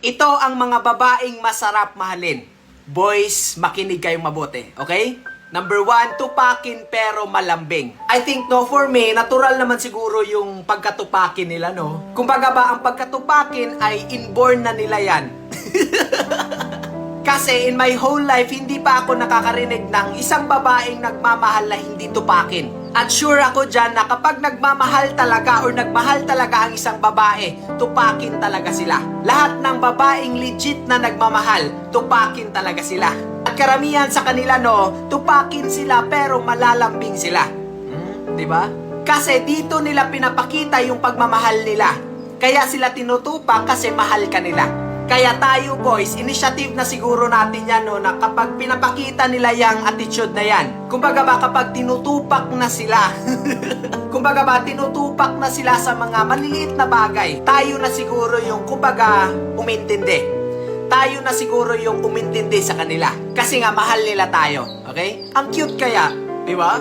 Ito ang mga babaeng masarap mahalin. Boys, makinig kayong mabuti, okay? Number 1, tupakin pero malambing. I think, no, for me, natural naman siguro yung pagkatupakin nila, no? Kumbaga ba, ang pagkatupakin ay inborn na nila yan. Kasi in my whole life, hindi pa ako nakakarinig ng isang babaeng nagmamahal na hindi tupakin. At sure ako dyan na kapag nagmamahal talaga or nagmahal talaga ang isang babae, tupakin talaga sila. Lahat ng babaeng legit na nagmamahal, tupakin talaga sila. At karamihan sa kanila, no, tupakin sila pero malalambing sila. Diba? Kasi dito nila pinapakita yung pagmamahal nila. Kaya sila tinutupak kasi mahal ka nila. Kaya tayo boys, initiative na siguro natin yan, no, na kapag pinapakita nila yung attitude na yan, kumbaga ba kapag tinutupak na sila, kumbaga ba tinutupak na sila sa mga maliliit na bagay, tayo na siguro yung kumbaga umintindi. Tayo na siguro yung umintindi sa kanila. Kasi nga mahal nila tayo. Okay? Ang cute kaya, di ba?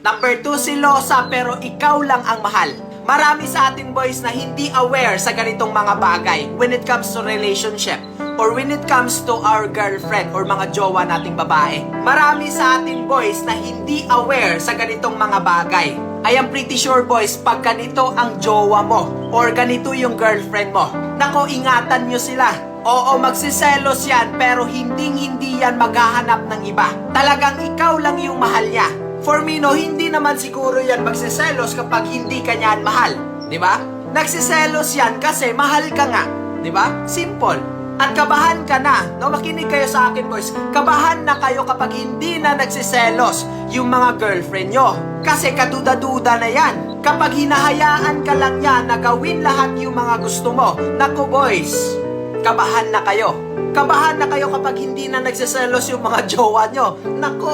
Number 2, silosa pero ikaw lang ang mahal. Marami sa atin boys na hindi aware sa ganitong mga bagay when it comes to relationship or when it comes to our girlfriend or mga jowa nating babae. Marami sa atin boys na hindi aware sa ganitong mga bagay. I am pretty sure boys, pag ganito ang jowa mo or ganito yung girlfriend mo, nako, ingatan nyo sila. Oo, magsiselos yan pero hindi yan maghahanap ng iba. Talagang ikaw lang yung mahal niya. For me, no, hindi naman siguro yan magsiselos kapag hindi ka niyan mahal. Diba? Nagsiselos yan kasi mahal ka nga. Diba? Simple. At kabahan ka na. No, makinig kayo sa akin, boys. Kabahan na kayo kapag hindi na nagsiselos yung mga girlfriend nyo. Kasi kaduda-duda na yan. Kapag hinahayaan ka lang yan na gawin lahat yung mga gusto mo, naku boys, kabahan na kayo. Kabahan na kayo kapag hindi na nagsiselos yung mga jowa nyo. Naku.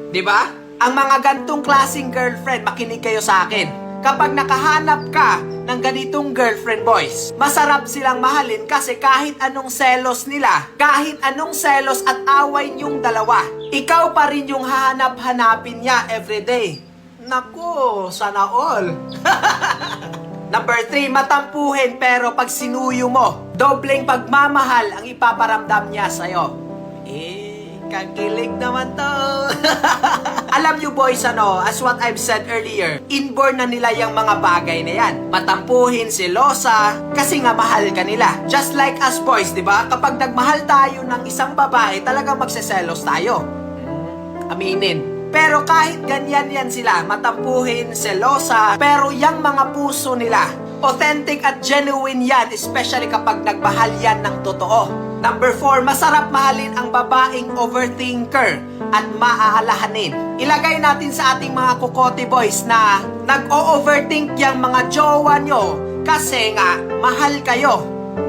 Diba? Ang mga gantong klaseng girlfriend, makinig kayo sa akin. Kapag nakahanap ka ng ganitong girlfriend boys, masarap silang mahalin kasi kahit anong selos nila, kahit anong selos at away niyong dalawa, ikaw pa rin yung hahanap-hanapin niya everyday. Naku, sana all. Number 3, matampuhin pero pag sinuyo mo, dobleng pagmamahal ang ipaparamdam niya sa'yo. Kakilig naman to. Alam nyo boys, as what I've said earlier, inborn na nila yung mga bagay na yan. Matampuhin, silosa, kasi nga mahal ka nila. Just like us boys, di ba? Kapag nagmahal tayo ng isang babae, talagang magseselos tayo. Aminin. Pero kahit ganyan yan sila, matampuhin, selosa, pero yung mga puso nila, authentic at genuine yan, especially kapag nagmahal yan ng totoo. Number 4, masarap mahalin ang babaeng overthinker at maaalahanin. Ilagay natin sa ating mga kukote boys na nag-o-overthink yung mga jowa nyo kasi nga mahal kayo.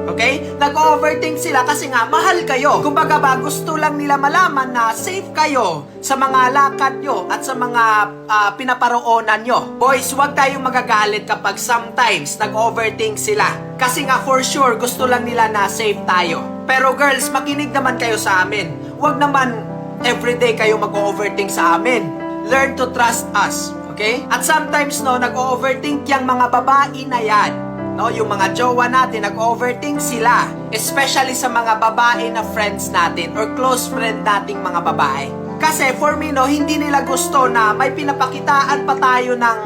Okay? Nag-o-overthink sila kasi nga mahal kayo. Kumbaga ba, gusto lang nila malaman na safe kayo sa mga lakad nyo at sa mga pinaparoonan nyo. Boys, huwag tayong magagalit kapag sometimes nag-overthink sila. Kasi nga for sure, gusto lang nila na safe tayo. Pero girls, makinig naman kayo sa amin. Huwag naman everyday kayo mag-overthink sa amin. Learn to trust us. Okay? At sometimes, no, nag-overthink yung mga babae na yan. No, yung mga jowa natin, nag-overthink sila. Especially sa mga babae na friends natin or close friend nating mga babae. Kasi for me, no, hindi nila gusto na may pinapakitaan pa tayo ng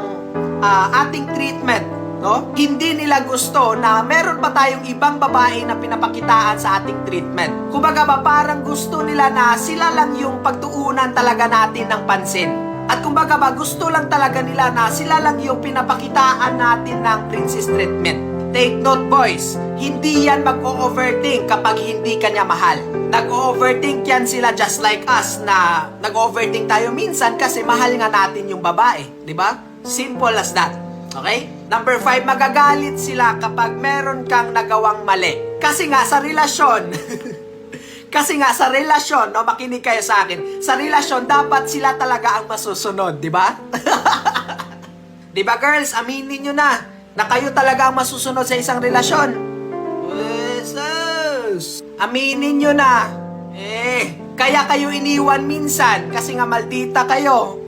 ating treatment. No? Hindi nila gusto na meron pa tayong ibang babae na pinapakitaan sa ating treatment. Kumbaga ba, parang gusto nila na sila lang yung pagtuunan talaga natin ng pansin. At kumbaga ba, gusto lang talaga nila na sila lang yung pinapakitaan natin ng princess treatment. Take note boys, hindi yan mag-o-overthink kapag hindi kanya mahal. Nag-o-overthink yan sila just like us na nag-o-overthink tayo minsan kasi mahal nga natin yung babae. Diba? Simple as that. Okay? Number 5, magagalit sila kapag meron kang nagawang mali. Kasi nga sa relasyon, no, makinig kayo sa akin. Sa relasyon, dapat sila talaga ang masusunod, di ba? Di ba girls, aminin nyo na kayo talaga ang masusunod sa isang relasyon. Jesus! Aminin nyo na. Kaya kayo iniwan minsan kasi nga maldita kayo.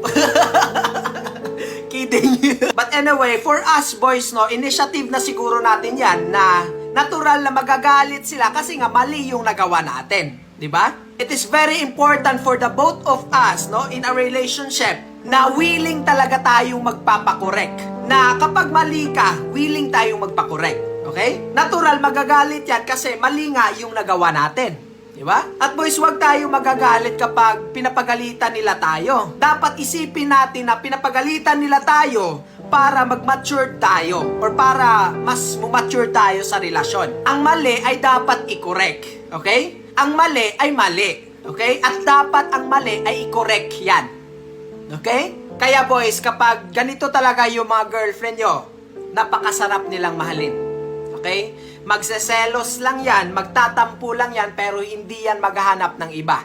Kidding. But anyway, for us boys, no, initiative na siguro natin yan na natural na magagalit sila kasi nga mali yung nagawa natin. Di ba? It is very important for the both of us, no, in a relationship, na willing talaga tayong magpapakorek. Na kapag mali ka, willing tayong magpakorek. Okay? Natural magagalit yan kasi mali nga yung nagawa natin. Di ba? At boys, huwag tayo magagalit kapag pinapagalitan nila tayo. Dapat isipin natin na pinapagalitan nila tayo para mag-mature tayo or para mas mature tayo sa relasyon. Ang mali ay dapat i-correct. Okay? Ang mali ay mali. Okay? At dapat ang mali ay i-correct yan. Okay? Kaya boys, kapag ganito talaga yung mga girlfriend nyo, napakasarap nilang mahalin. Okay? Magseselos lang yan, magtatampo lang yan, pero hindi yan maghahanap ng iba.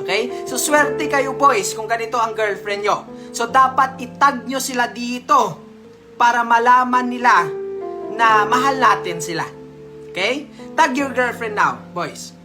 Okay? So, swerte kayo boys kung ganito ang girlfriend nyo. So, dapat itag nyo sila dito para malaman nila na mahal natin sila. Okay? Tag your girlfriend now, boys.